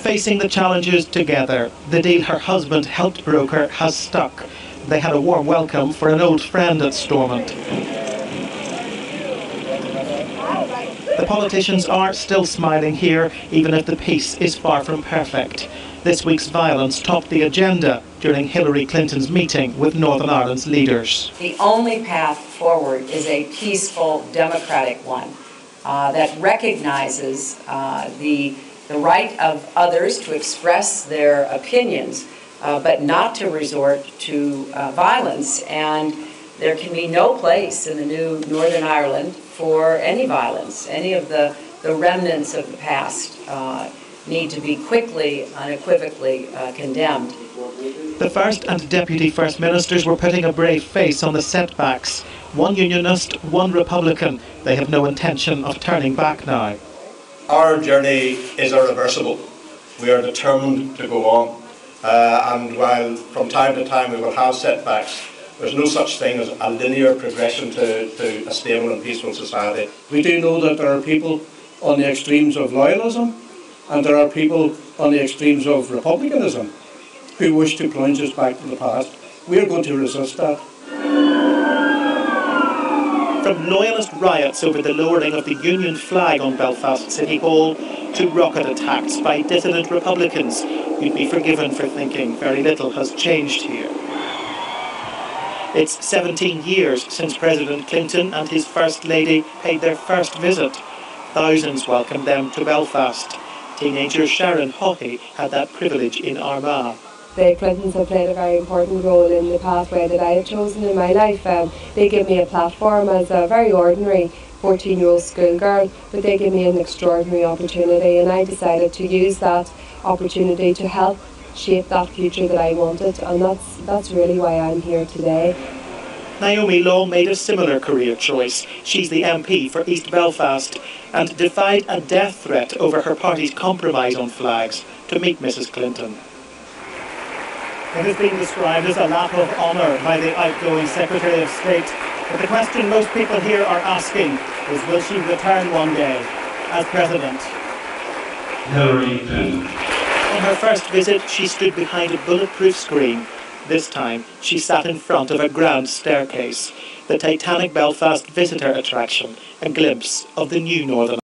facing the challenges together. The deal her husband helped broker has stuck. They had a warm welcome for an old friend at Stormont. The politicians are still smiling here, even if the peace is far from perfect. This week's violence topped the agenda during Hillary Clinton's meeting with Northern Ireland's leaders. The only path forward is a peaceful, democratic one that recognizes the right of others to express their opinions, but not to resort to violence. And there can be no place in the new Northern Ireland for any violence. Any of the remnants of the past need to be quickly, unequivocally condemned. The First and Deputy First Ministers were putting a brave face on the setbacks. One Unionist, one Republican. They have no intention of turning back now. Our journey is irreversible. We are determined to go on. And while from time to time we will have setbacks, there's no such thing as a linear progression to a stable and peaceful society. We do know that there are people on the extremes of loyalism and there are people on the extremes of republicanism who wish to plunge us back to the past. We are going to resist that. From Loyalist riots over the lowering of the Union flag on Belfast City Hall to rocket attacks by dissident Republicans, you'd be forgiven for thinking very little has changed here. It's 17 years since President Clinton and his First Lady paid their first visit. Thousands welcomed them to Belfast. Teenager Sharon Haughey had that privilege in Armagh. The Clintons have played a very important role in the pathway that I have chosen in my life. They give me a platform as a very ordinary 14-year-old schoolgirl, but they give me an extraordinary opportunity, and I decided to use that opportunity to help shape that future that I wanted, and that's really why I'm here today. Naomi Long made a similar career choice. She's the MP for East Belfast and defied a death threat over her party's compromise on flags to meet Mrs Clinton. It has been described as a lap of honour by the outgoing Secretary of State, but the question most people here are asking is, will she return one day as President? Hillary Clinton. On her first visit, she stood behind a bulletproof screen. This time, she sat in front of a grand staircase, the Titanic Belfast visitor attraction, a glimpse of the new Northern